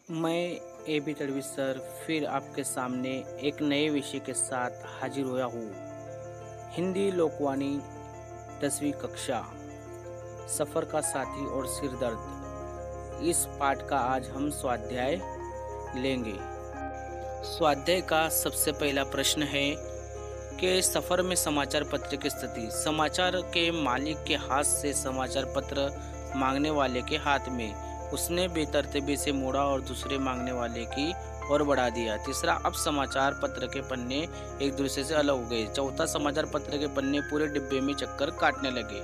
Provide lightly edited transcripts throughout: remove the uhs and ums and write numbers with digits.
मैं A B Tadvi sir फिर आपके सामने एक नए विषय के साथ हाजिर हुआ हूँ। हिंदी लोकवाणी 10वीं कक्षा, सफ़र का साथी और सिरदर्द। इस पाठ का आज हम स्वाध्याय लेंगे। स्वाध्याय का सबसे पहला प्रश्न है कि सफ़र में समाचार पत्र की स्थिति। समाचार के मालिक के हाथ से समाचार पत्र मांगने वाले के हाथ में उसने बेतरतीबी से मोड़ा और दूसरे मांगने वाले की ओर बढ़ा दिया। तीसरा, अब समाचार पत्र के पन्ने एक दूसरे से अलग हो गए। चौथा, समाचार पत्र के पन्ने पूरे डिब्बे में चक्कर काटने लगे।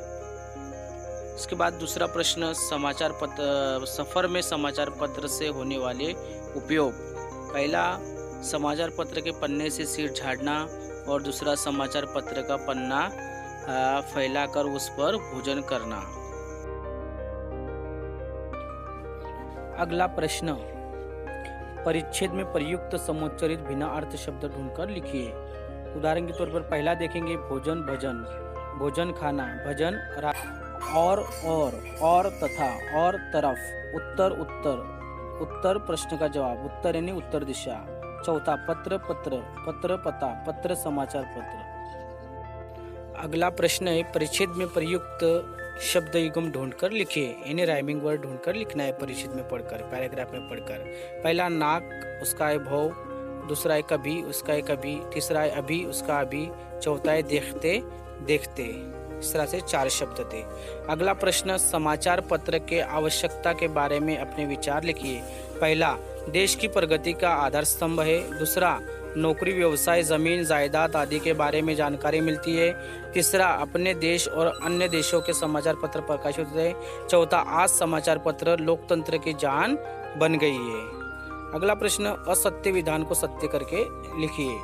इसके बाद दूसरा प्रश्न, समाचार पत्र सफ़र में समाचार पत्र से होने वाले उपयोग। पहला, समाचार पत्र के पन्ने से सिर झाड़ना और दूसरा, समाचार पत्र का पन्ना फैलाकर उस पर भोजन करना। अगला प्रश्न, परिच्छेद में प्रयुक्त समुच्चरित भिन्न अर्थ शब्द ढूंढकर लिखिए। उदाहरण के तौर पर पहला देखेंगे भोजन, भजन, भोजन खाना, भजन और तथा, और तरफ, उत्तर, उत्तर, उत्तर प्रश्न का जवाब, उत्तर यानी उत्तर दिशा। चौथा, पत्र, पत्र, पत्र पता, पत्र समाचार पत्र। अगला प्रश्न है, परिच्छेद में प्रयुक्त शब्द युग्म ढूंढकर लिखिए। यानी राइमिंग वर्ड ढूंढकर लिखना है परिच्छेद में पढ़कर, पैराग्राफ में पढ़कर। पहला, नाक, उसका है भौ। दूसरा है कभी, उसका है कभी। तीसरा है अभी, उसका अभी। चौथा है देखते, देखते। इस तरह से 4 शब्द थे। अगला प्रश्न, समाचार पत्र के आवश्यकता के बारे में अपने विचार लिखिए। पहला, देश की प्रगति का आधार स्तंभ है। दूसरा, नौकरी, व्यवसाय, जमीन, जायदाद आदि के बारे में जानकारी मिलती है। तीसरा, अपने देश और अन्य देशों के समाचार पत्र प्रकाशित होते हैं। चौथा, आज समाचार पत्र लोकतंत्र की जान बन गई है। अगला प्रश्न, असत्य विधान को सत्य करके लिखिए।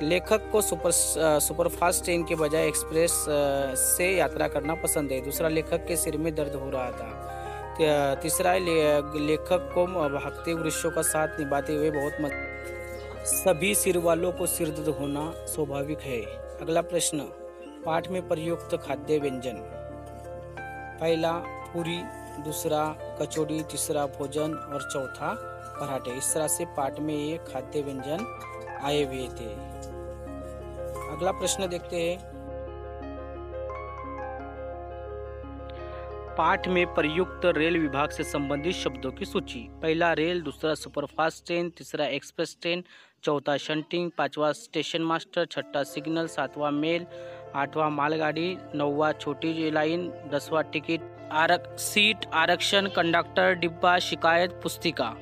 लेखक को सुपरफास्ट ट्रेन के बजाय एक्सप्रेस से यात्रा करना पसंद है। दूसरा, लेखक के सिर में दर्द हो रहा था। तीसरा, लेखक को भागते वृक्षों का साथ निभाते हुए बहुत सभी सिर वालों को सिर दर्द होना स्वाभाविक है। अगला प्रश्न, पाठ में प्रयुक्त खाद्य व्यंजन। पहला, पूरी। दूसरा, कचौड़ी। तीसरा, भोजन। और चौथा, पराठे। इस तरह से पाठ में ये खाद्य व्यंजन आए हुए थे। अगला प्रश्न देखते हैं, पाठ में प्रयुक्त रेल विभाग से संबंधित शब्दों की सूची। पहला, रेल। दूसरा, सुपरफास्ट ट्रेन। तीसरा, एक्सप्रेस ट्रेन। चौथा, शंटिंग। पांचवा, स्टेशन मास्टर। छठा, सिग्नल। सातवां, मेल। आठवां, मालगाड़ी। नौवां, छोटी लाइन। 10वां, टिकट, सीट, आरक्षण, कंडक्टर, डिब्बा, शिकायत, पुस्तिका।